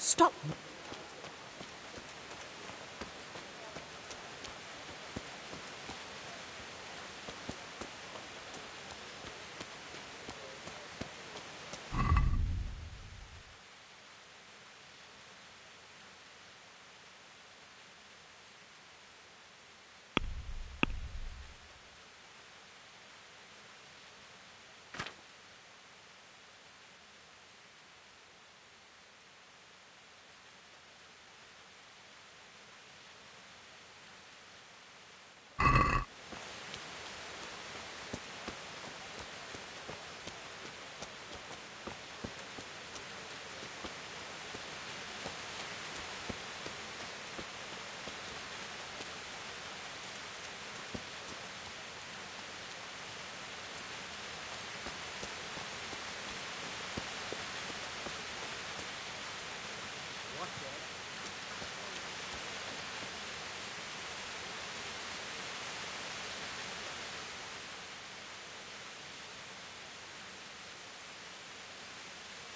Stop!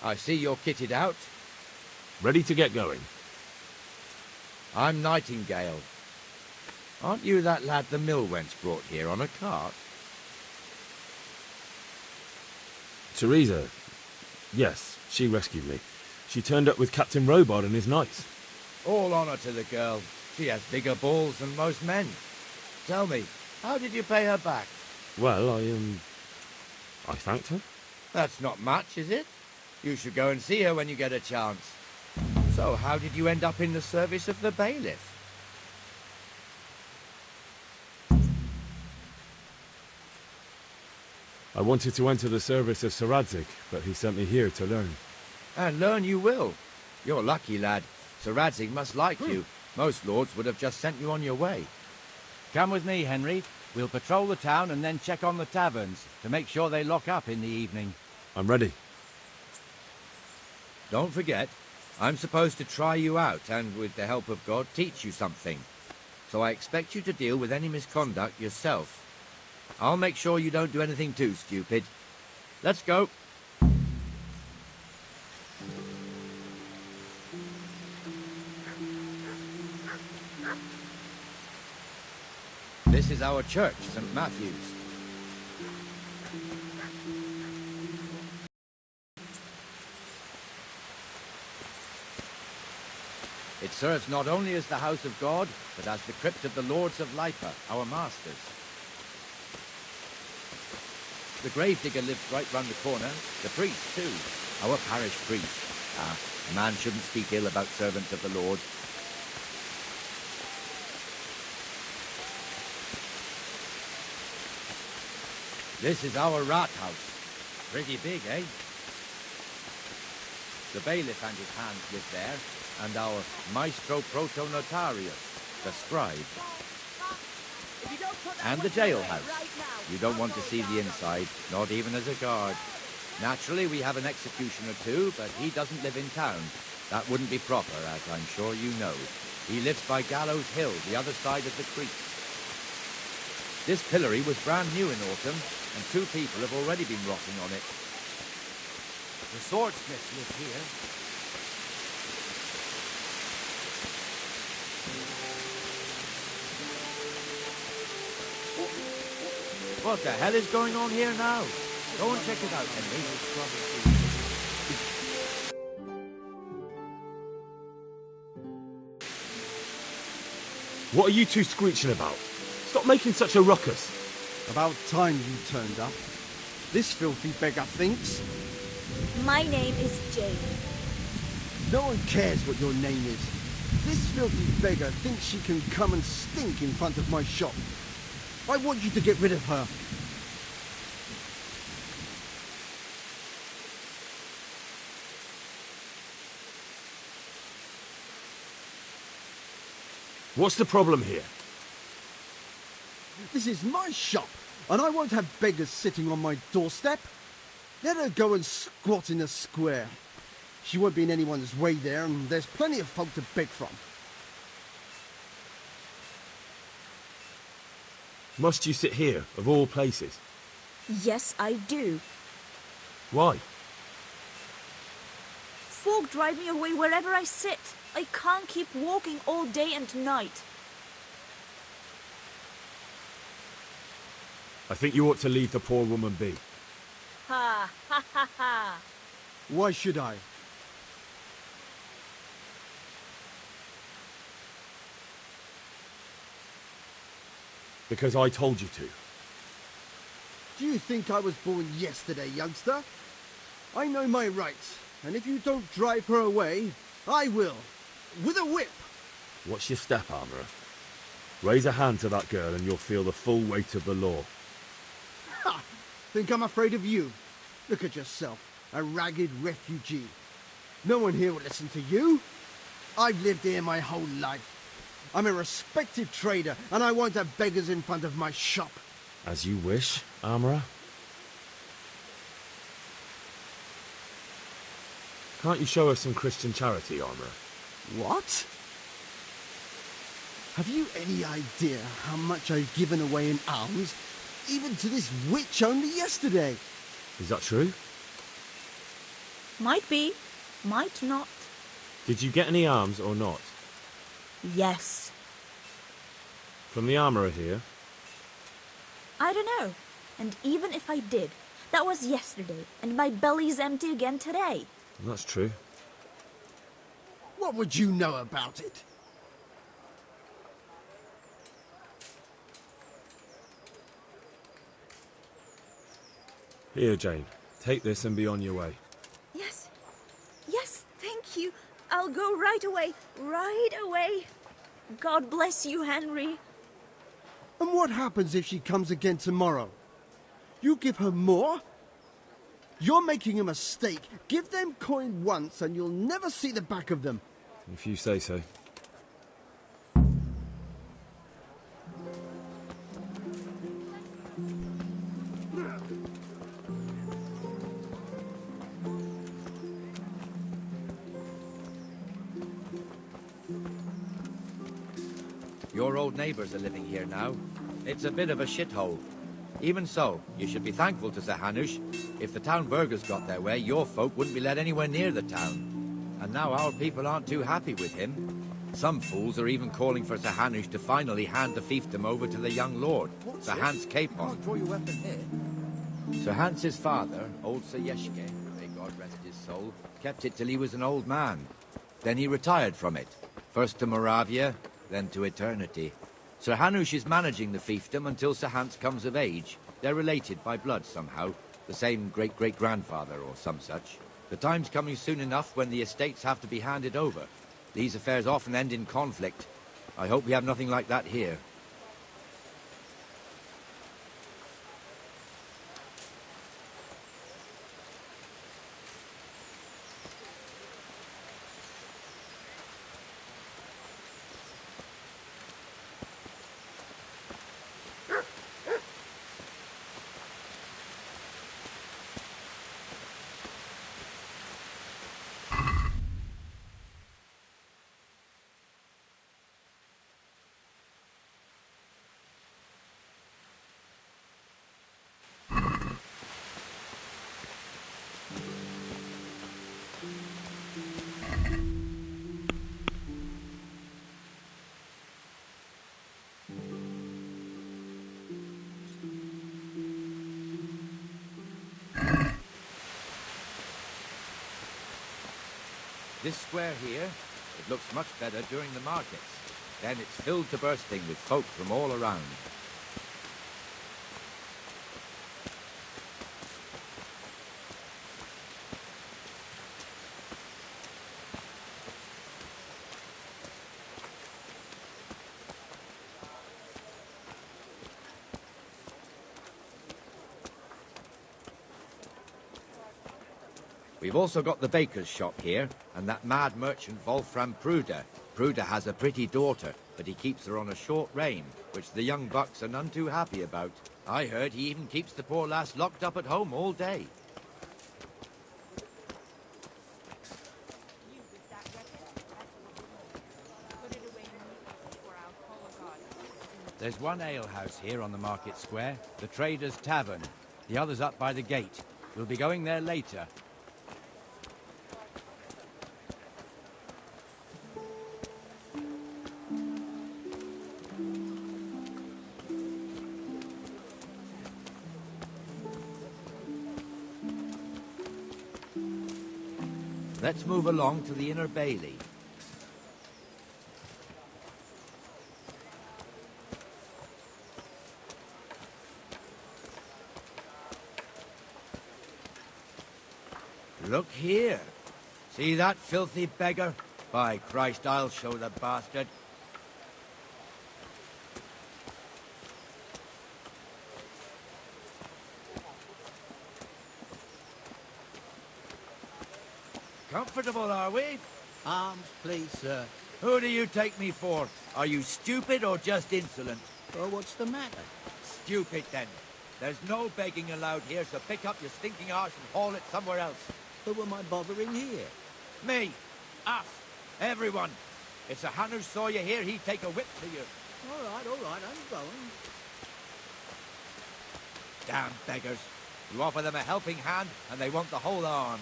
I see you're kitted out. Ready to get going. I'm Nightingale. Aren't you that lad the mill wench brought here on a cart? Teresa. Yes, she rescued me. She turned up with Captain Robard and his knights. All honour to the girl. She has bigger balls than most men. Tell me, how did you pay her back? Well, I thanked her. That's not much, is it? You should go and see her when you get a chance. So, how did you end up in the service of the bailiff? I wanted to enter the service of Sir Radzig, but he sent me here to learn. And learn you will. You're lucky, lad. Sir Radzig must like you. Most lords would have just sent you on your way. Come with me, Henry. We'll patrol the town and then check on the taverns to make sure they lock up in the evening. I'm ready. Don't forget, I'm supposed to try you out and, with the help of God, teach you something. So I expect you to deal with any misconduct yourself. I'll make sure you don't do anything too stupid. Let's go. This is our church, St. Matthew's. It serves not only as the house of God, but as the crypt of the Lords of Lipa, our masters. The gravedigger lives right round the corner. The priest, too. Our parish priest. A man shouldn't speak ill about servants of the Lord. This is our rat house. Pretty big, eh? The bailiff and his hands live there, and our maestro protonotarius, the scribe. And the jailhouse. You don't want to see the inside, not even as a guard. Naturally, we have an executioner too, but he doesn't live in town. That wouldn't be proper, as I'm sure you know. He lives by Gallows Hill, the other side of the creek. This pillory was brand new in autumn, and 2 people have already been rotting on it. The swordsmiths live here. What the hell is going on here now? Go and check it out, Henry. What are you two screeching about? Stop making such a ruckus. About time you turned up. This filthy beggar thinks. My name is Jane. No one cares what your name is. This filthy beggar thinks she can come and stink in front of my shop. I want you to get rid of her. What's the problem here? This is my shop, and I won't have beggars sitting on my doorstep. Let her go and squat in a square. She won't be in anyone's way there, and there's plenty of folk to beg from. Must you sit here, of all places? Yes, I do. Why? fog drive me away wherever I sit. I can't keep walking all day and night. I think you ought to leave the poor woman be. Ha, ha, ha, ha. Why should I? Because I told you to. Do you think I was born yesterday, youngster? I know my rights, and if you don't drive her away, I will. With a whip. What's your step, Armourer? Raise a hand to that girl and you'll feel the full weight of the law. Ha! Think I'm afraid of you? Look at yourself, a ragged refugee. No one here will listen to you. I've lived here my whole life. I'm a respected trader, and I won't have beggars in front of my shop. As you wish, Armourer. Can't you show us some Christian charity, Armourer? What? Have you any idea how much I've given away in alms, even to this witch only yesterday? Is that true? Might be, might not. Did you get any alms or not? Yes. From the Armourer here? I don't know. And even if I did, that was yesterday, and my belly's empty again today. That's true. What would you know about it? Here, Jane. Take this and be on your way. Yes. Yes, thank you. I'll go right away. Right away. God bless you, Henry. And what happens if she comes again tomorrow? You give her more? You're making a mistake. Give them coin once and you'll never see the back of them. If you say so. Your old neighbours are living here now. It's a bit of a shithole. Even so, you should be thankful to Sir Hanush. If the town burghers got their way, your folk wouldn't be let anywhere near the town. And now our people aren't too happy with him. Some fools are even calling for Sir Hanush to finally hand the fiefdom over to the young lord, Sir Hans Capon. Draw your weapon here. Sir Hans's father, old Sir Yeshke, may God rest his soul, kept it till he was an old man. Then he retired from it, first to Moravia, then to eternity. Sir Hanush is managing the fiefdom until Sir Hans comes of age. They're related by blood somehow, the same great-great-grandfather or some such. The time's coming soon enough when the estates have to be handed over. These affairs often end in conflict. I hope we have nothing like that here. This square here, it looks much better during the markets. Then it's filled to bursting with folk from all around. We've also got the baker's shop here, and that mad merchant Wolfram Pruder. Pruder has a pretty daughter, but he keeps her on a short rein, which the young bucks are none too happy about. I heard he even keeps the poor lass locked up at home all day. There's one alehouse here on the market square, the Trader's Tavern. The other's up by the gate. We'll be going there later. Let's move along to the inner bailey. Look here. See that filthy beggar? By Christ, I'll show the bastard. Comfortable, are we? Arms, please, sir. Who do you take me for? Are you stupid or just insolent? Well, what's the matter? Stupid, then. There's no begging allowed here, so pick up your stinking arse and haul it somewhere else. Who am I bothering here? Me. Us. Everyone. If Sir Hanush saw you here, he'd take a whip to you. All right, I'm going. Damn beggars. You offer them a helping hand, and they want the whole arm.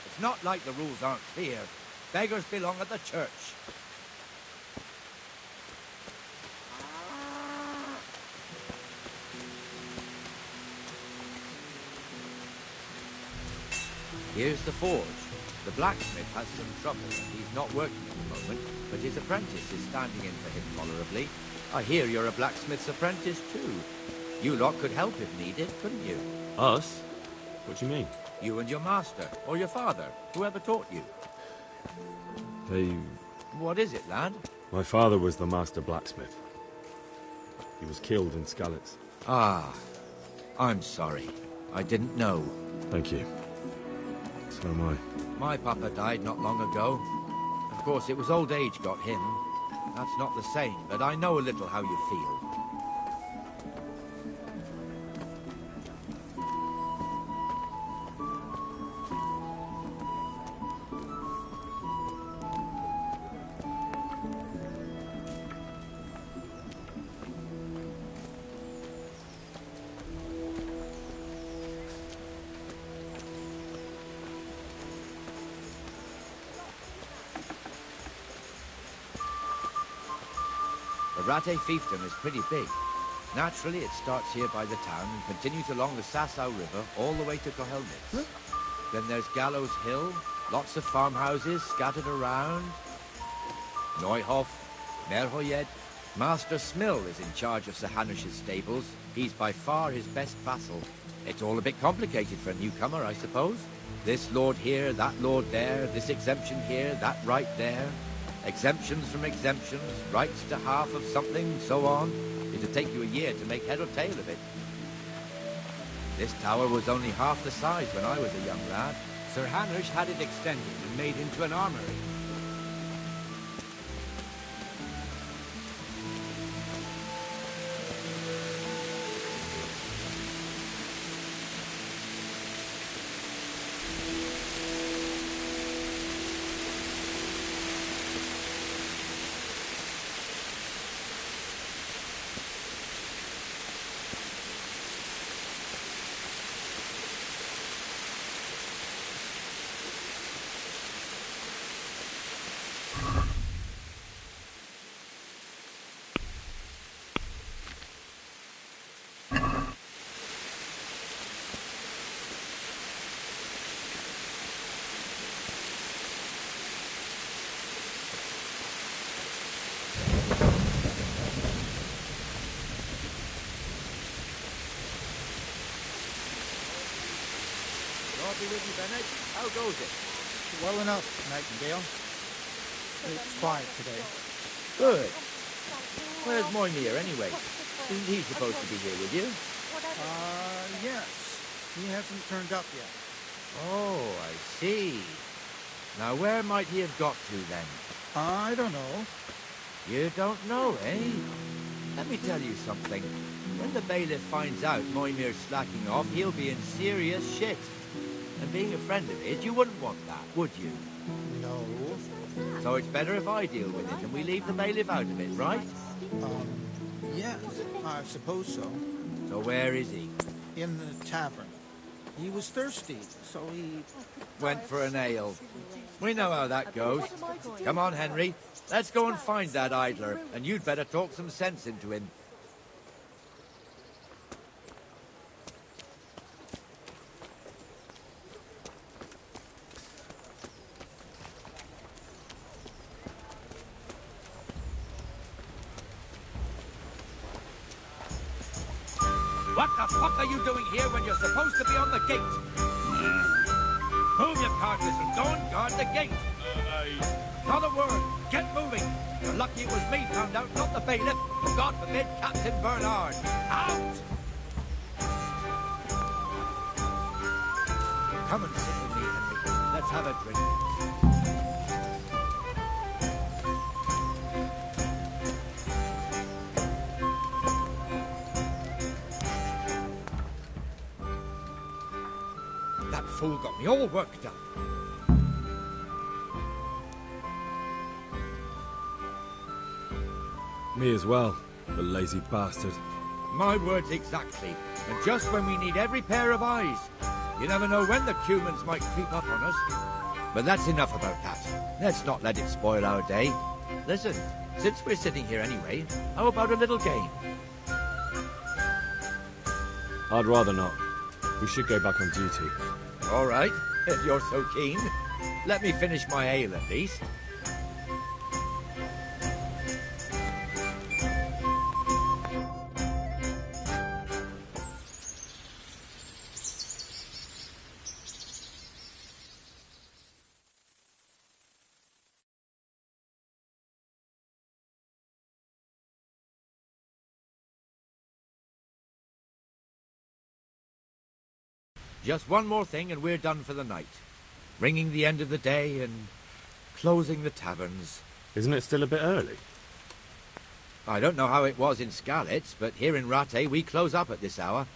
It's not like the rules aren't clear. Beggars belong at the church. Here's the forge. The blacksmith has some trouble, and he's not working at the moment, but his apprentice is standing in for him tolerably. I hear you're a blacksmith's apprentice, too. You lot could help if needed, couldn't you? Us? What do you mean? You and your master, or your father, whoever taught you. They... What is it, lad? My father was the master blacksmith. He was killed in Skalitz. Ah, I'm sorry. I didn't know. Thank you. So am I. My papa died not long ago. Of course, it was old age got him. That's not the same, but I know a little how you feel. The Rate fiefdom is pretty big. Naturally, it starts here by the town and continues along the Sasau River all the way to Kohelnitz. Huh? Then there's Gallows Hill, lots of farmhouses scattered around. Neuhof, Merhoyed. Master Smill is in charge of Sir Hanush's stables. He's by far his best vassal. It's all a bit complicated for a newcomer, I suppose. This lord here, that lord there, this exemption here, that right there. Exemptions from exemptions, rights to half of something, so on. It'd take you a year to make head or tail of it. This tower was only half the size when I was a young lad. Sir Hanush had it extended and made into an armory. Be with you, Bennett. How goes it? Well enough, Nightingale. It's quiet today. Good. Where's Moimir, anyway? Isn't he supposed to be here with you? Yes. He hasn't turned up yet. Oh, I see. Now, where might he have got to, then? I don't know. You don't know, eh? Let me tell you something. When the bailiff finds out Moimir's slacking off, he'll be in serious shit. And being a friend of his, you wouldn't want that, would you? No. So it's better if I deal with it and we leave the bailiff out of it, right? Yes, I suppose so. So where is he? In the tavern. He was thirsty, so he... Went for an ale. We know how that goes. Come on, Henry. Let's go and find that idler, and you'd better talk some sense into him. What the fuck are you doing here when you're supposed to be on the gate? Move your carcass and go and guard the gate. Not a word. Get moving. You're lucky it was me found out, not the bailiff. God forbid, Captain Bernard. Out! Come and sit with me, Henry. Let's have a drink. That fool got me all worked up. Me as well, the lazy bastard. My words exactly. And just when we need every pair of eyes. You never know when the humans might creep up on us. But that's enough about that. Let's not let it spoil our day. Listen, since we're sitting here anyway, how about a little game? I'd rather not. We should go back on duty. All right, if you're so keen. Let me finish my ale at least. Just one more thing and we're done for the night. Ringing the end of the day and closing the taverns. Isn't it still a bit early? I don't know how it was in Skalitz, but here in Rattay we close up at this hour.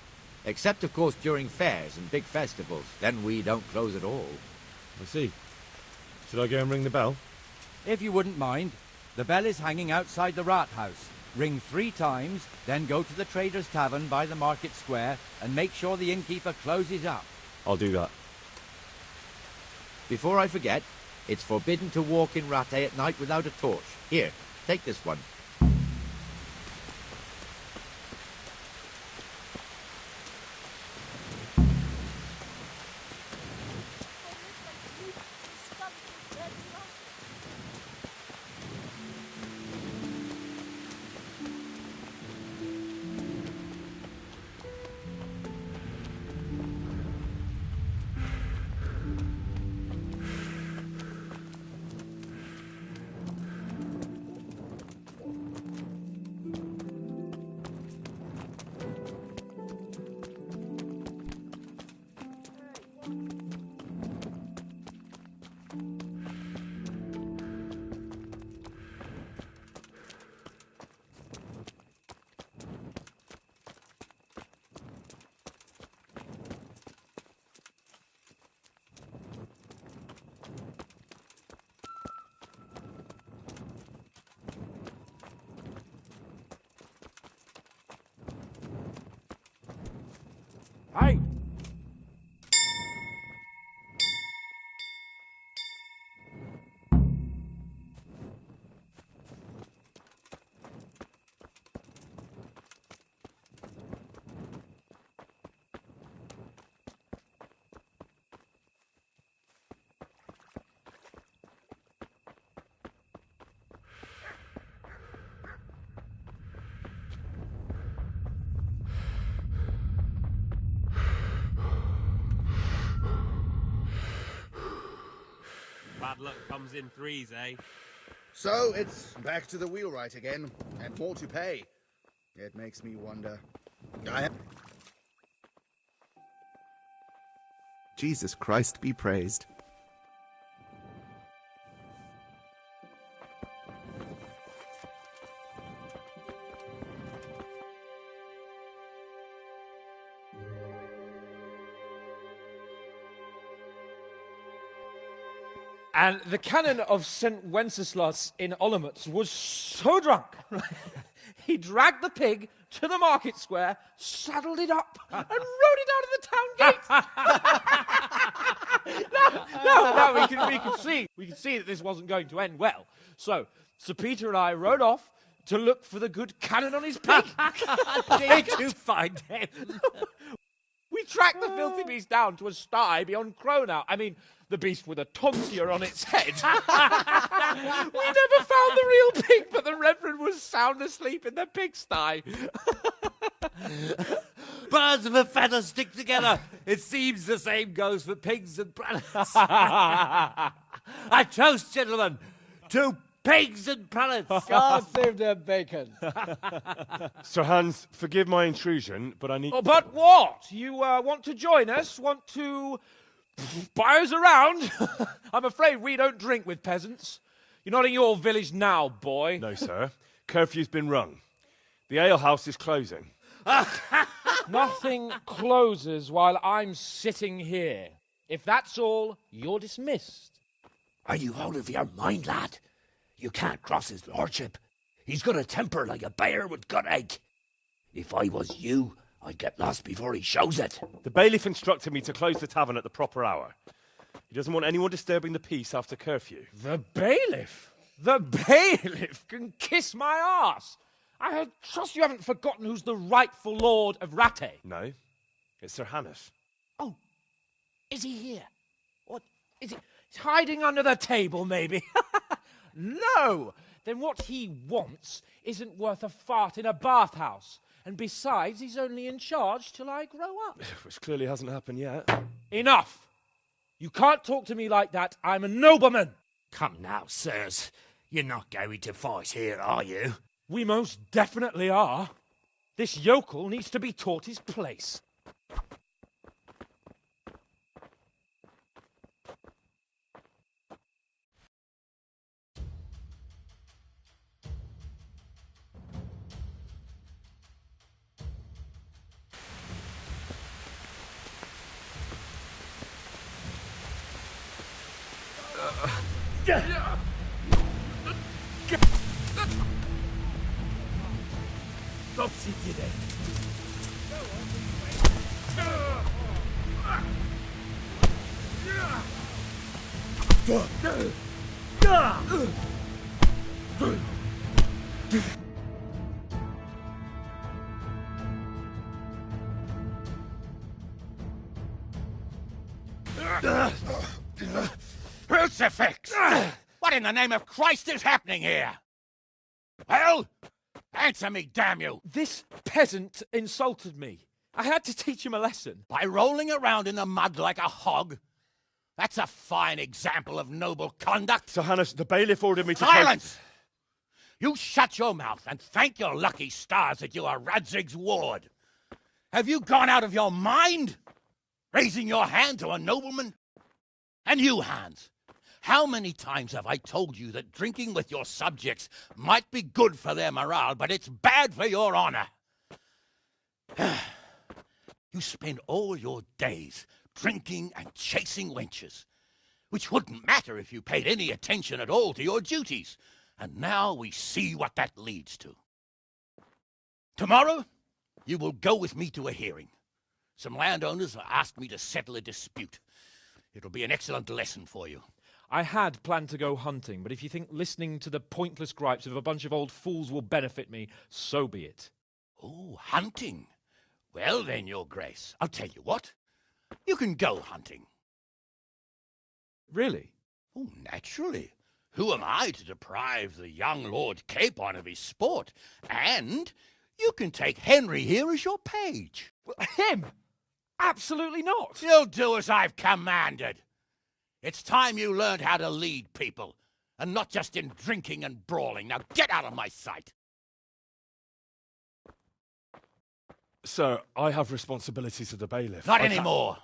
Except, of course, during fairs and big festivals. Then we don't close at all. I see. Should I go and ring the bell? If you wouldn't mind, the bell is hanging outside the Rat House. Ring 3 times, then go to the Trader's Tavern by the Market Square and make sure the innkeeper closes up. I'll do that. Before I forget, it's forbidden to walk in Rattay at night without a torch. Here, take this one. Hey! Bad luck comes in threes, eh? So it's back to the wheelwright again, and more to pay. It makes me wonder. Jesus Christ be praised. And the canon of St. Wenceslas in Olomouc was so drunk, he dragged the pig to the market square, saddled it up, and rode it out of the town gate. No, we could see that this wasn't going to end well. So, Sir Peter and I rode off to look for the good canon on his pig. Did you find him? We tracked the filthy beast down to a sty beyond Cronau. I mean, the beast with a tonsure on its head. We never found the real pig, but the Reverend was sound asleep in the pigsty. Birds of a feather stick together. It seems the same goes for pigs and planets. I toast, gentlemen, to pigs and planets. God save their bacon. Sir Hans, forgive my intrusion, but I need... Oh, but what? You want to join us? Want to buy us around? I'm afraid we don't drink with peasants. You're not in your village now, boy. No, sir. Curfew's been rung. The alehouse is closing. Nothing closes while I'm sitting here. If that's all, you're dismissed. Are you out of your mind, lad? You can't cross his lordship. He's got a temper like a bear with gut ache. If I was you, I'd get lost before he shows it. The bailiff instructed me to close the tavern at the proper hour. He doesn't want anyone disturbing the peace after curfew. The bailiff? The bailiff can kiss my arse. I trust you haven't forgotten who's the rightful lord of Rattay. No, it's Sir Hannes. Oh, is he here? What, is he hiding under the table, maybe? No! Then what he wants isn't worth a fart in a bathhouse. And besides, he's only in charge till I grow up. Which clearly hasn't happened yet. Enough! You can't talk to me like that. I'm a nobleman. Come now, sirs. You're not going to fight here, are you? We most definitely are. This yokel needs to be taught his place. Crucifix! What in the name of Christ is happening here? Well, answer me, damn you! This peasant insulted me. I had to teach him a lesson. By rolling around in the mud like a hog? That's a fine example of noble conduct. Sir Hannes, the bailiff ordered me to... Silence! You shut your mouth and thank your lucky stars that you are Radzig's ward. Have you gone out of your mind? Raising your hand to a nobleman? And you, Hans, how many times have I told you that drinking with your subjects might be good for their morale, but it's bad for your honor? You spend all your days drinking and chasing wenches, which wouldn't matter if you paid any attention at all to your duties. And now we see what that leads to. Tomorrow, you will go with me to a hearing. Some landowners have asked me to settle a dispute. It'll be an excellent lesson for you. I had planned to go hunting, but if you think listening to the pointless gripes of a bunch of old fools will benefit me, so be it. Oh, hunting. Well then, Your Grace, I'll tell you what. You can go hunting. Really? Oh, naturally. Who am I to deprive the young Lord Capon of his sport? And you can take Henry here as your page. Him? Absolutely not. You'll do as I've commanded. It's time you learned how to lead people, and not just in drinking and brawling. Now get out of my sight. Sir, I have responsibilities as the bailiff. Not anymore.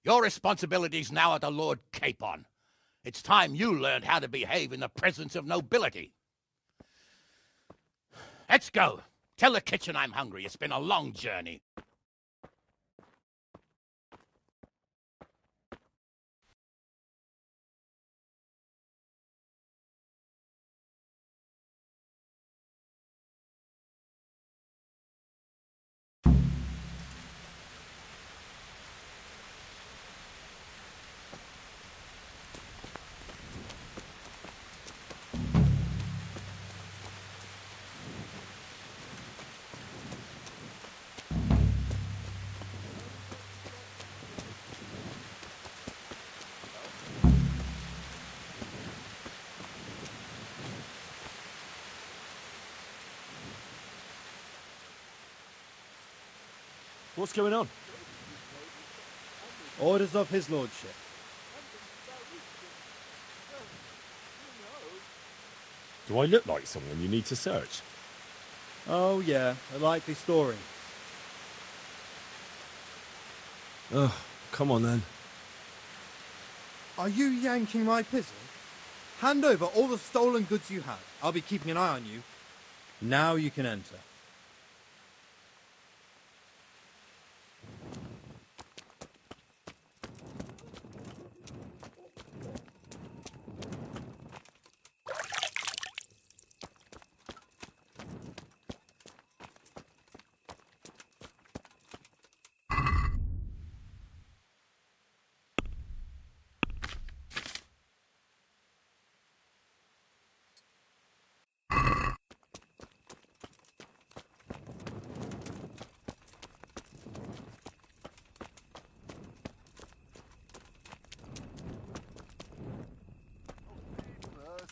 Your responsibilities now are the Lord Capon. It's time you learned how to behave in the presence of nobility. Let's go. Tell the kitchen I'm hungry. It's been a long journey. What's going on? Orders of his lordship. Do I look like someone you need to search? Oh yeah, a likely story. Oh, come on then. Are you yanking my pizzle? Hand over all the stolen goods you have. I'll be keeping an eye on you. Now you can enter.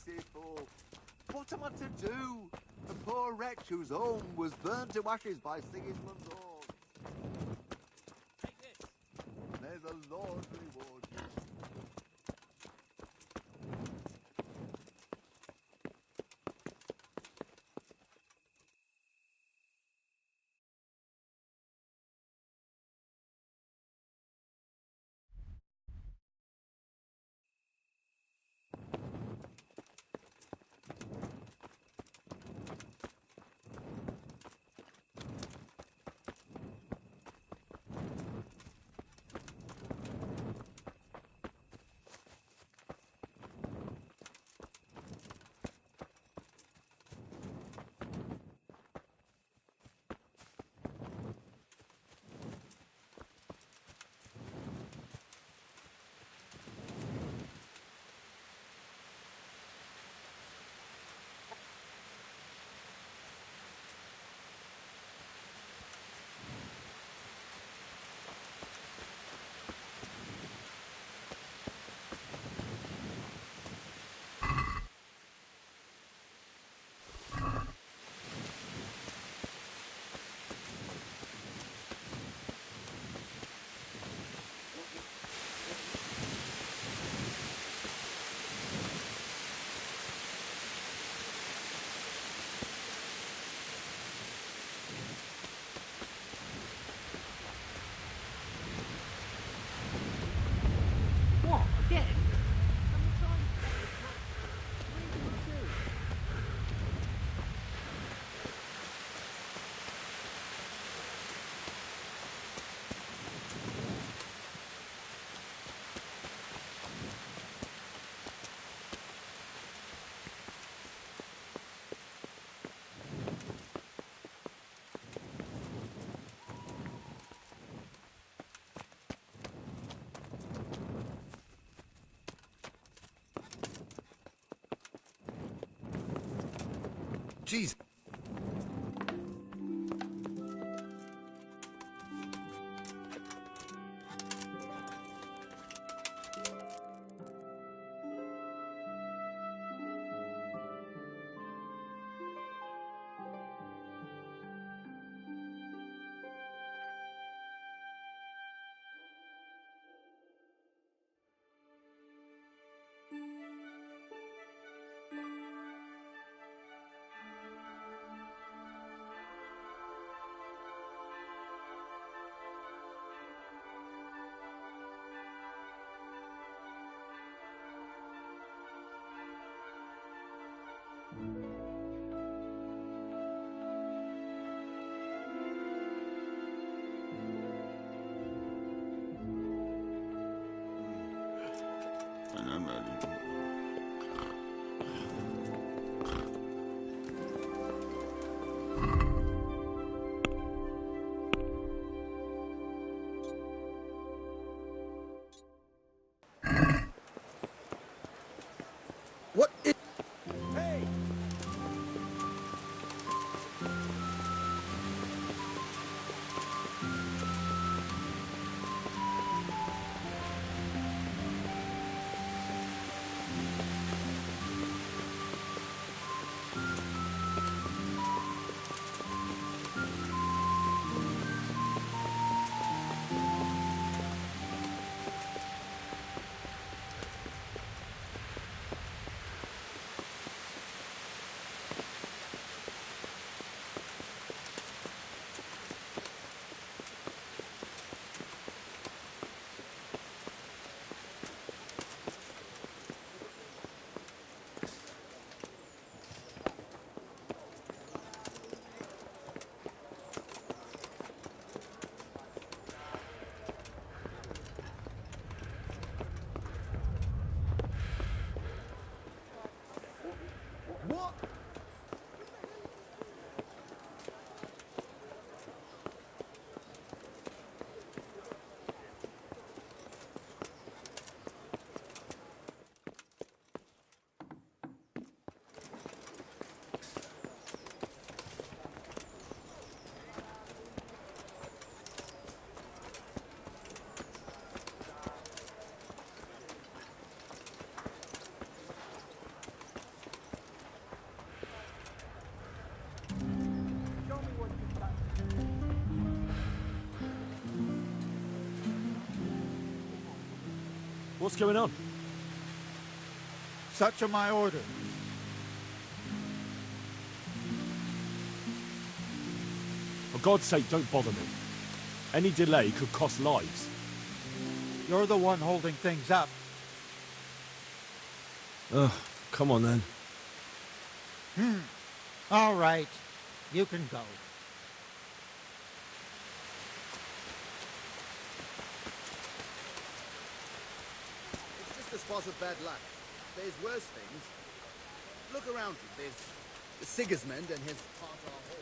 Merciful! What am I to do? The poor wretch whose home was burnt to ashes by Sigismund's horn. Take this. May the Lord reward you. Jeez. What is... Hey! What's going on? Such are my orders. For God's sake, don't bother me. Any delay could cost lives. You're the one holding things up. Ugh, come on then. All right. You can go. It's just a spot of bad luck. There's worse things. Look around you. There's Sigismund and his Tartar hole.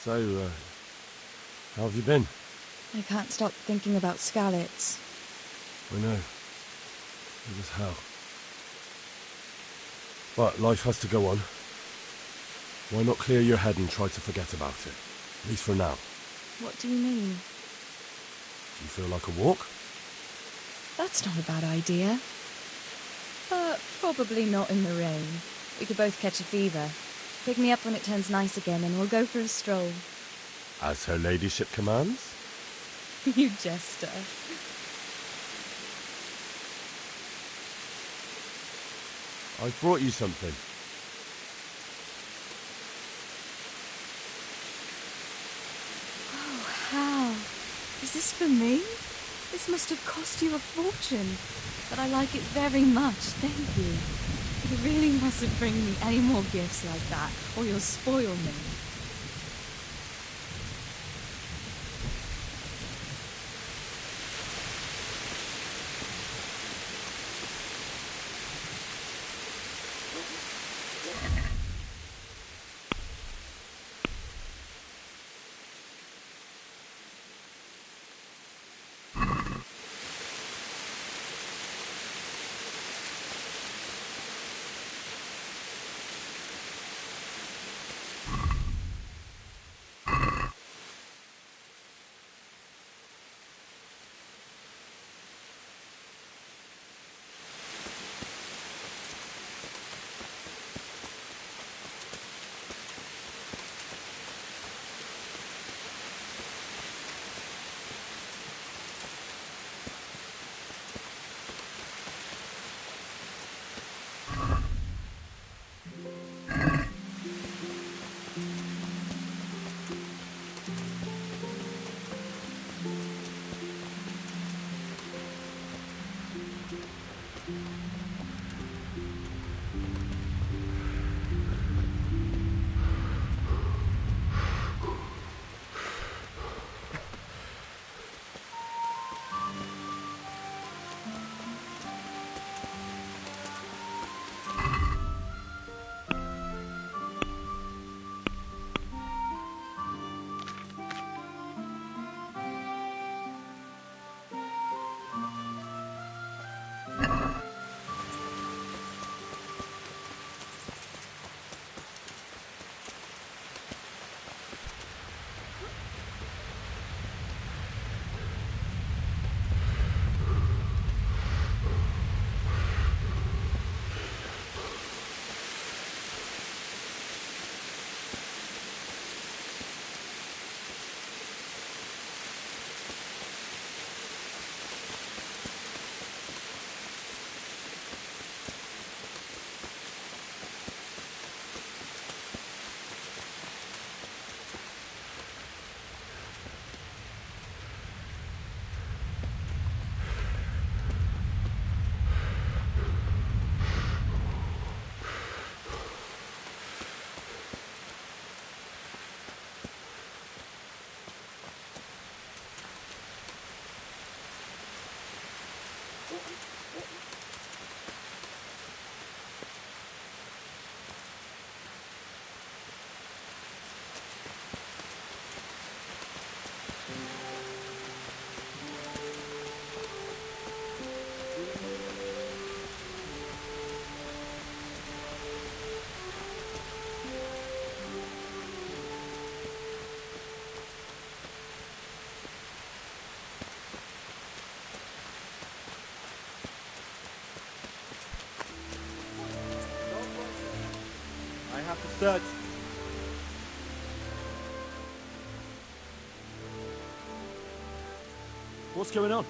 So, how have you been? I can't stop thinking about Skalitz. I know. It was hell. But life has to go on. Why not clear your head and try to forget about it? At least for now. What do you mean? Do you feel like a walk? That's not a bad idea. But probably not in the rain. We could both catch a fever. Pick me up when it turns nice again and we'll go for a stroll. As her ladyship commands? You jester. I've brought you something. Oh, how? Is this for me? This must have cost you a fortune, but I like it very much, thank you. You really mustn't bring me any more gifts like that, or you'll spoil me. I have to search. What's going on?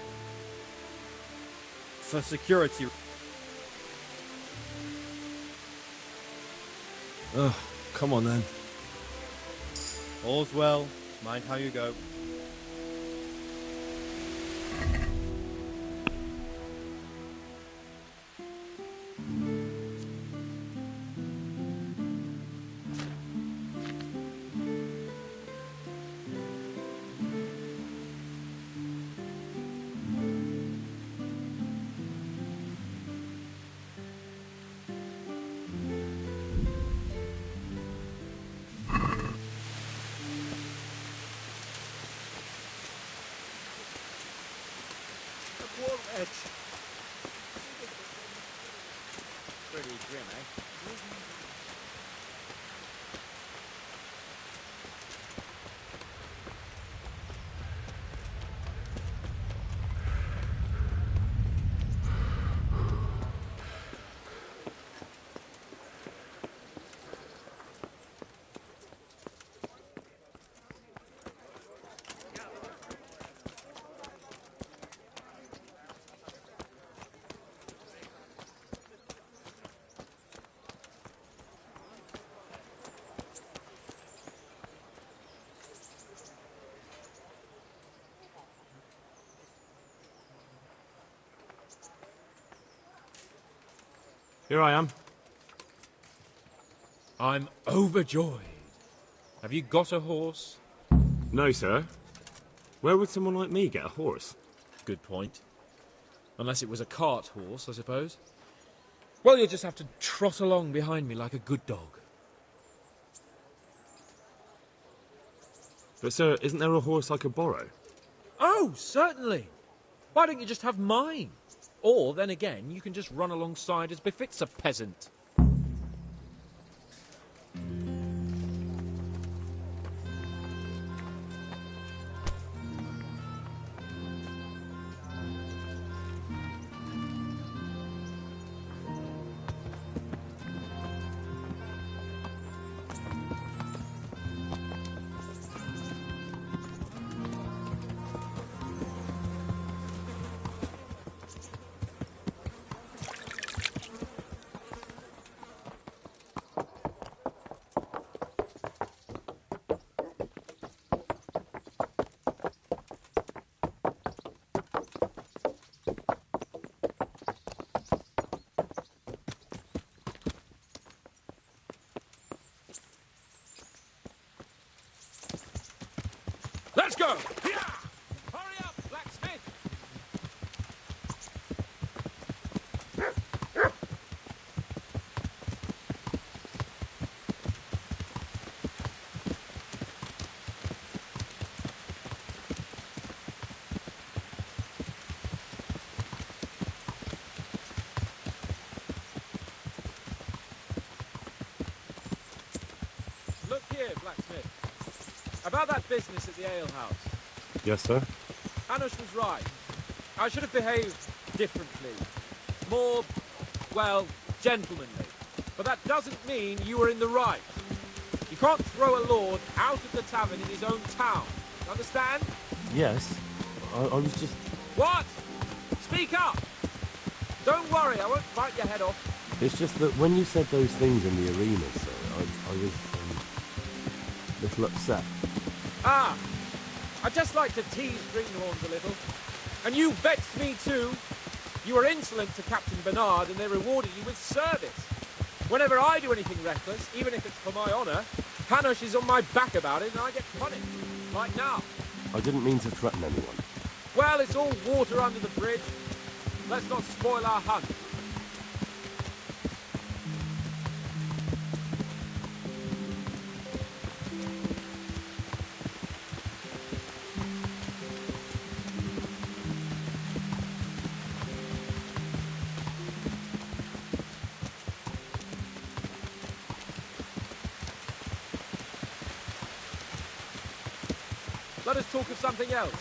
For security. Ugh, come on then. All's well. Mind how you go. Pretty grim, eh? Here I am. I'm overjoyed. Have you got a horse? No, sir. Where would someone like me get a horse? Good point. Unless it was a cart horse, I suppose. Well, you'll just have to trot along behind me like a good dog. But, sir, isn't there a horse I could borrow? Oh, certainly. Why don't you just have mine? Or, then again, you can just run alongside as befits a peasant. Let's go! Hurry up, blacksmith! Look here, blacksmith. About that business at the alehouse. Yes, sir. Hanush was right. I should have behaved differently. More, well, gentlemanly. But that doesn't mean you were in the right. You can't throw a lord out of the tavern in his own town. Understand? Yes. I was just... What? Speak up! Don't worry, I won't bite your head off. It's just that when you said those things in the arena, sir, I was... a little upset. Ah! I just like to tease greenhorns a little. And you vexed me too. You were insolent to Captain Bernard and they rewarded you with service. Whenever I do anything reckless, even if it's for my honour, Hanush is on my back about it and I get punished. Like now. I didn't mean to threaten anyone. Well, it's all water under the bridge. Let's not spoil our hunt. Let us talk of something else.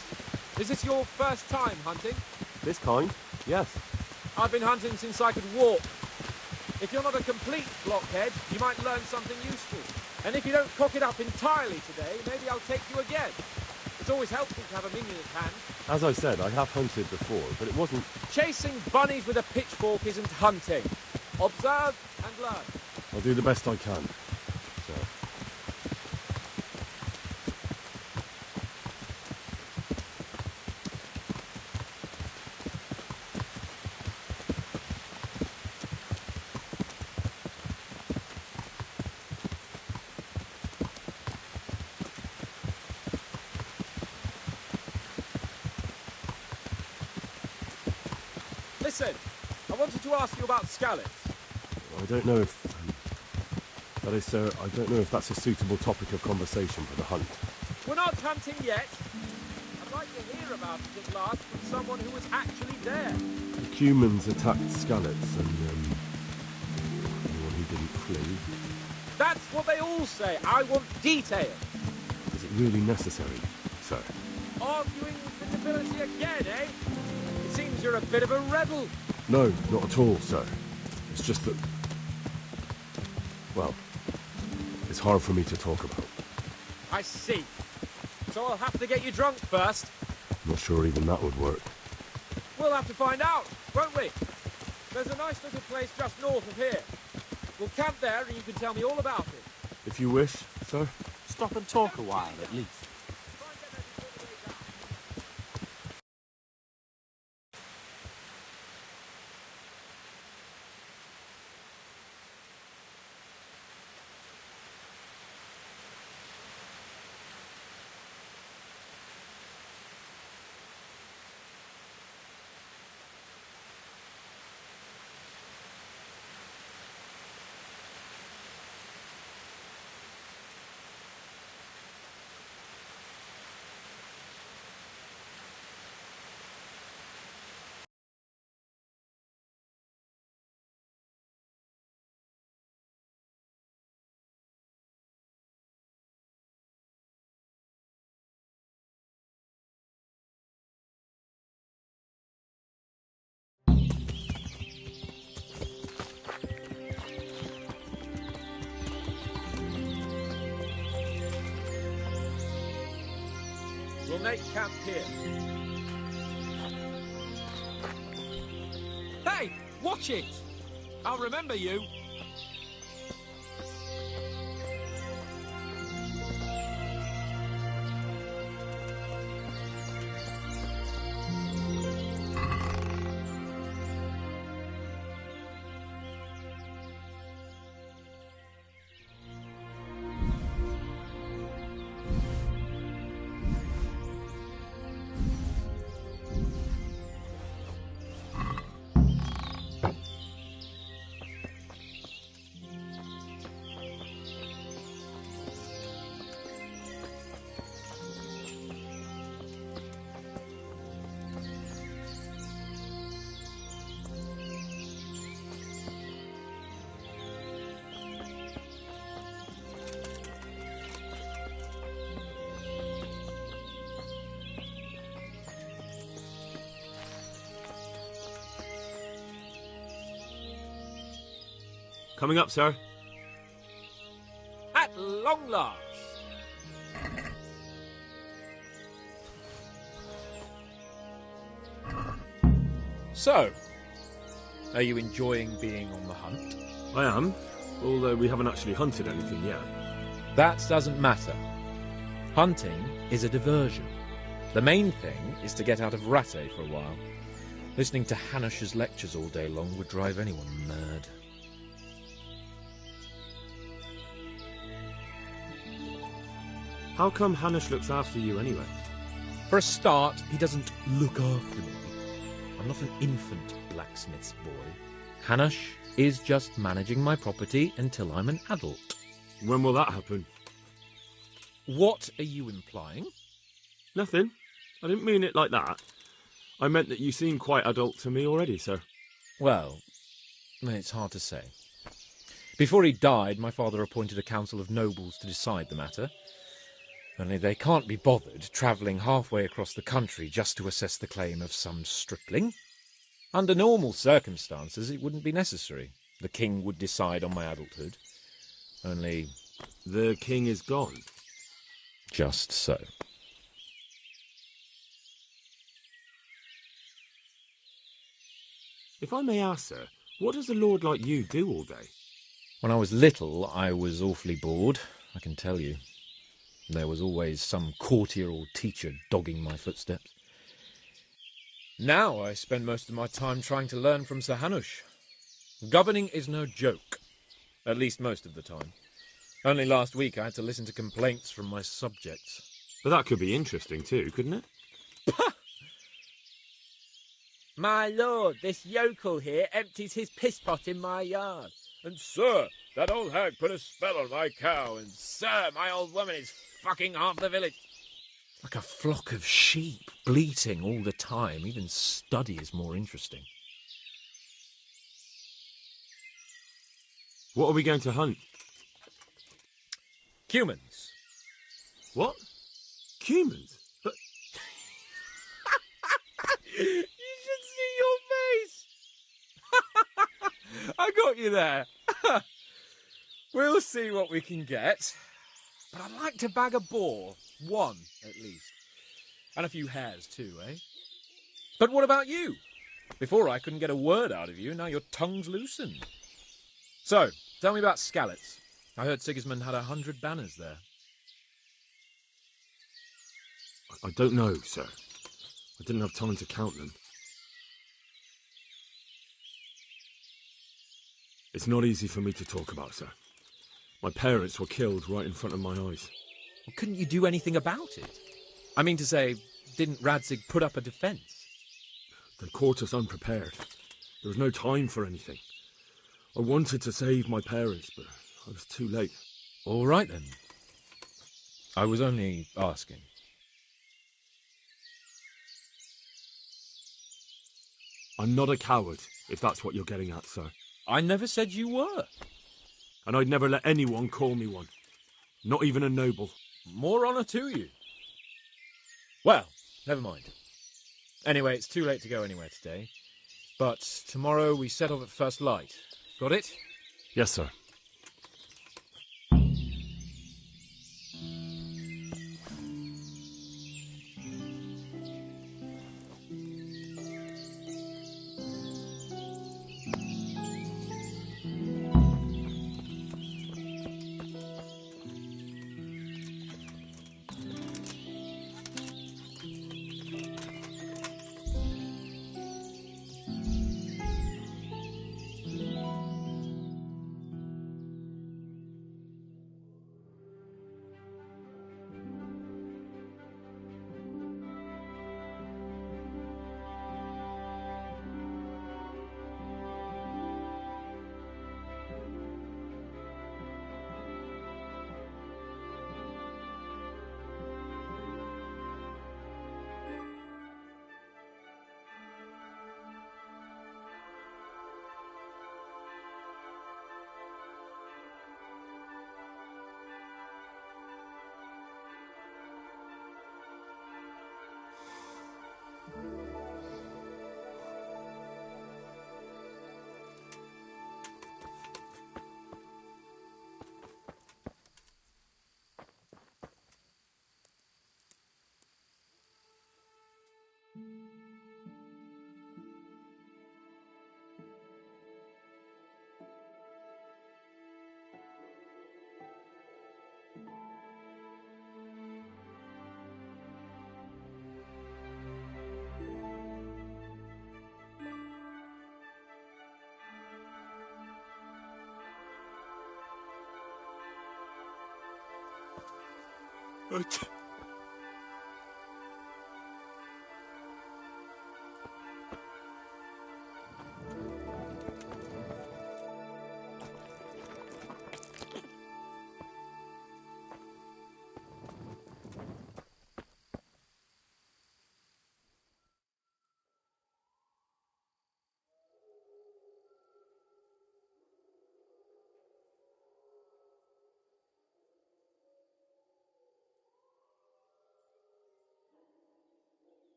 Is this your first time hunting? This kind? Yes. I've been hunting since I could walk. If you're not a complete blockhead, you might learn something useful. And if you don't cock it up entirely today, maybe I'll take you again. It's always helpful to have a minion at hand. As I said, I have hunted before, but it wasn't... Chasing bunnies with a pitchfork isn't hunting. Observe and learn. I'll do the best I can, sir. Listen, I wanted to ask you about scallops. I don't know if... that is, sir, I don't know if that's a suitable topic of conversation for the hunt. We're not hunting yet. I'd like to hear about it at last from someone who was actually there. The humans attacked Skallets and, anyone who didn't flee. That's what they all say. I want detail. Is it really necessary, sir? Arguing with visibility again, eh? It seems you're a bit of a rebel. No, not at all, sir. It's just that... well, it's hard for me to talk about. I see. So I'll have to get you drunk first. I'm not sure even that would work. We'll have to find out, won't we? There's a nice little place just north of here. We'll camp there and you can tell me all about it. If you wish, sir. Stop and talk a while, at least. make camp here. Hey, watch it! I'll remember you. Coming up, sir. At long last. So, are you enjoying being on the hunt? I am, although we haven't actually hunted anything yet. That doesn't matter. Hunting is a diversion. The main thing is to get out of Rattay for a while. Listening to Hanush's lectures all day long would drive anyone mad. How come Hanush looks after you anyway? For a start, he doesn't look after me. I'm not an infant blacksmith's boy. Hanush is just managing my property until I'm an adult. When will that happen? What are you implying? Nothing. I didn't mean it like that. I meant that you seem quite adult to me already, sir. Well, it's hard to say. Before he died, my father appointed a council of nobles to decide the matter. Only they can't be bothered travelling halfway across the country just to assess the claim of some stripling. Under normal circumstances, it wouldn't be necessary. The king would decide on my adulthood. Only... The king is gone. Just so. If I may ask, sir, what does a lord like you do all day? When I was little, I was awfully bored, I can tell you. There was always some courtier or teacher dogging my footsteps. Now I spend most of my time trying to learn from Sir Hanush. Governing is no joke, at least most of the time. Only last week I had to listen to complaints from my subjects. But that could be interesting too, couldn't it? My lord, this yokel here empties his piss pot in my yard. And sir, that old hag put a spell on my cow, and sir, my old woman is fucking half the village. Like a flock of sheep, bleating all the time. Even study is more interesting. What are we going to hunt? Cumans. What? Cumans? But... You should see your face! I got you there. We'll see what we can get. But I'd like to bag a boar. One, at least. And a few hares, too, eh? But what about you? Before I couldn't get a word out of you, now your tongue's loosened. So, tell me about Skalitz. I heard Sigismund had 100 banners there. I don't know, sir. I didn't have time to count them. It's not easy for me to talk about, sir. My parents were killed right in front of my eyes. Well, couldn't you do anything about it? I mean to say, didn't Radzig put up a defence? They caught us unprepared. There was no time for anything. I wanted to save my parents, but I was too late. All right, then. I was only asking. I'm not a coward, if that's what you're getting at, sir. I never said you were. And I'd never let anyone call me one. Not even a noble. More honour to you. Well, never mind. Anyway, it's too late to go anywhere today. But tomorrow we set off at first light. Got it? Yes, sir.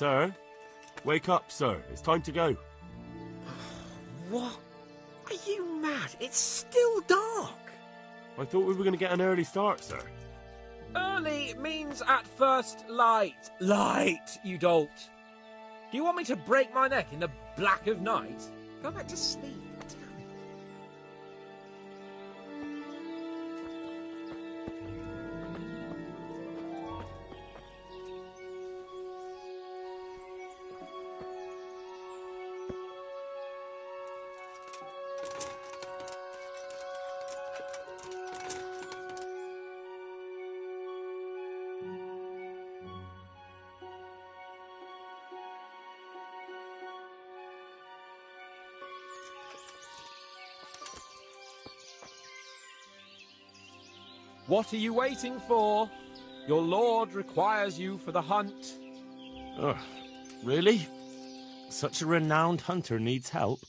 Sir? Wake up, sir. It's time to go. What? Are you mad? It's still dark. I thought we were going to get an early start, sir. Early means at first light. Light, you dolt. Do you want me to break my neck in the black of night? Go back to sleep. What are you waiting for? Your lord requires you for the hunt. Oh, really? Such a renowned hunter needs help?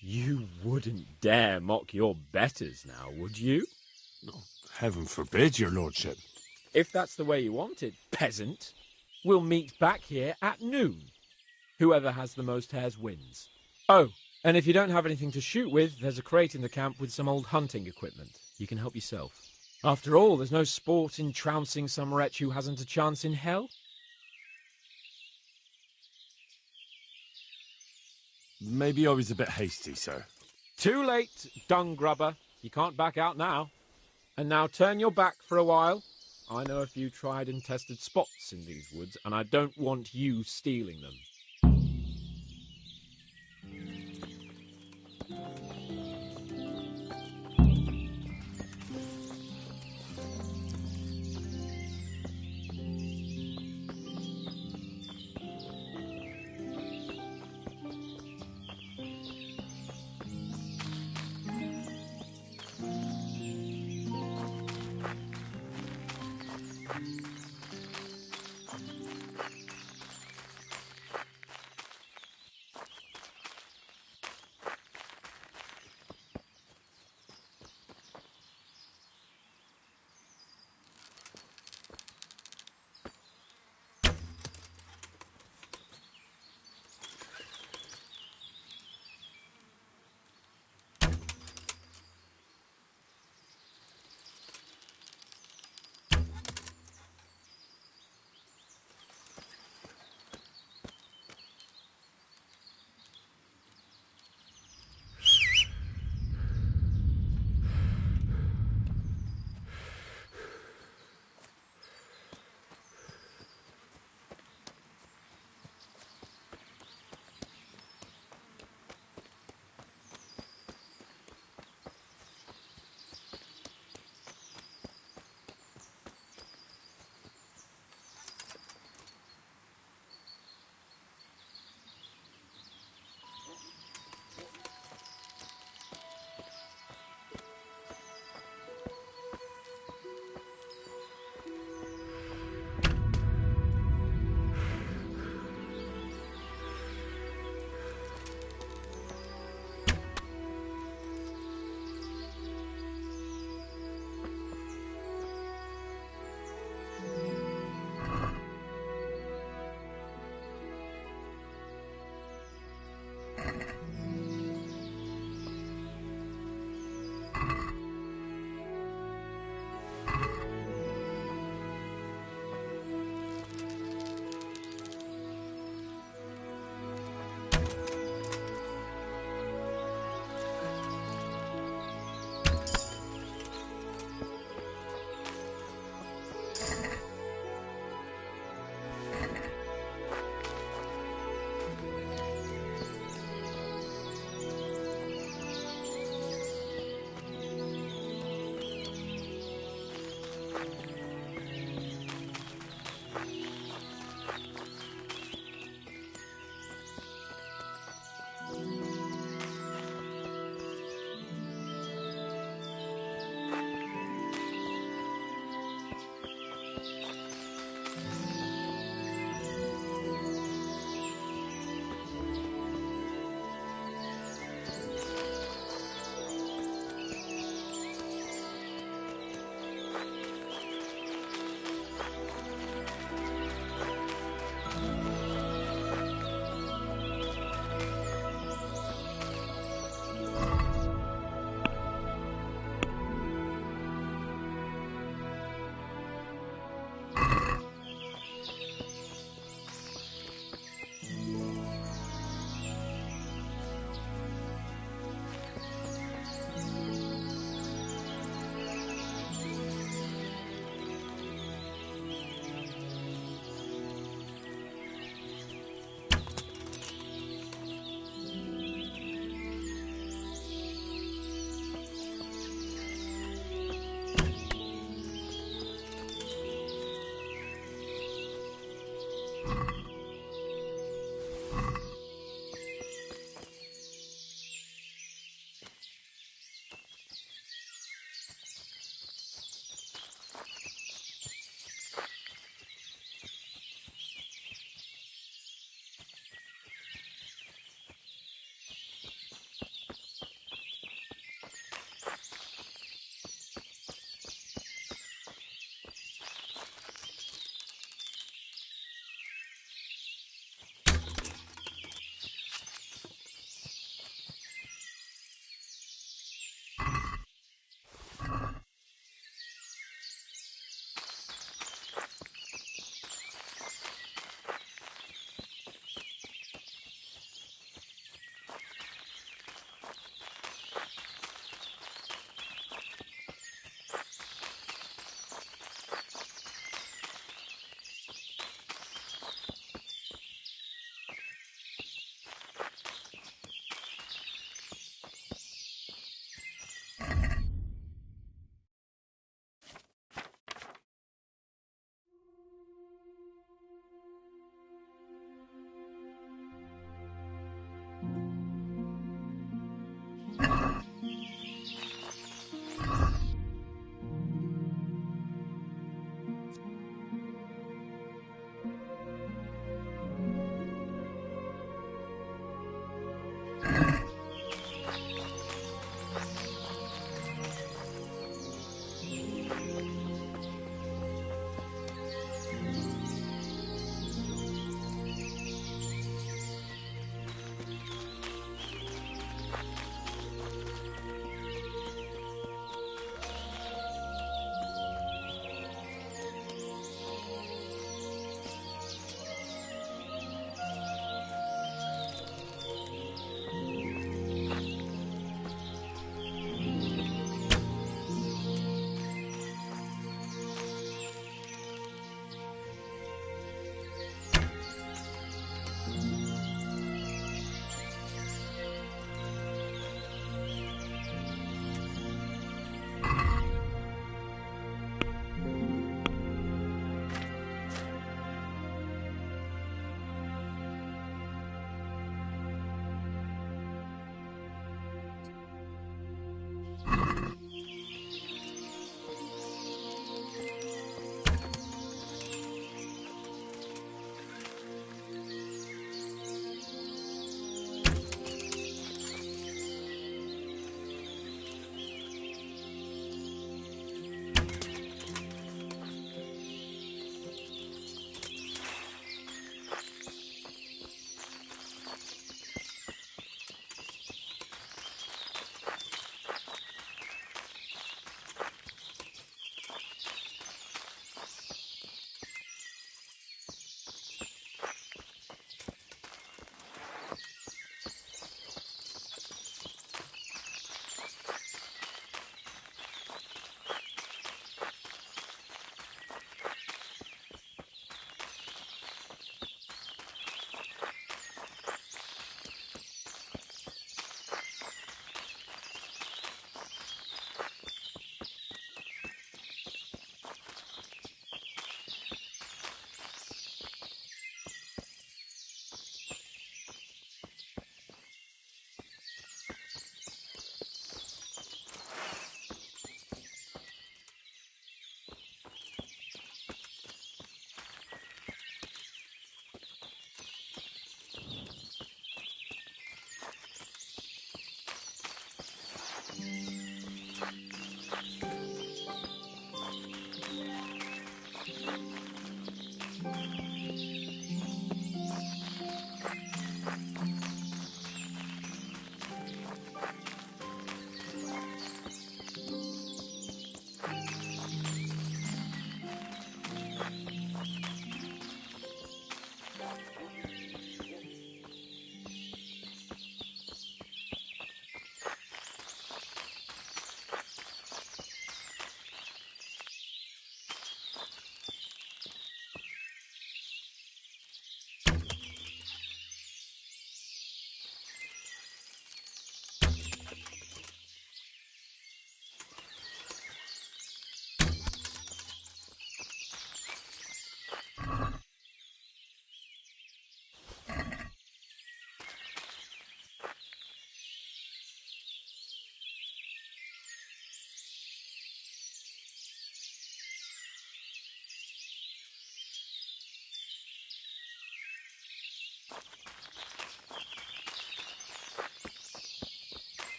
You wouldn't dare mock your betters now, would you? Oh, heaven forbid, your lordship. If that's the way you want it, peasant, we'll meet back here at noon. Whoever has the most hares wins. Oh, and if you don't have anything to shoot with, there's a crate in the camp with some old hunting equipment. You can help yourself. After all, there's no sport in trouncing some wretch who hasn't a chance in hell. Maybe I was a bit hasty, sir. Too late, dung grubber. You can't back out now. And now turn your back for a while. I know a few tried and tested spots in these woods, and I don't want you stealing them.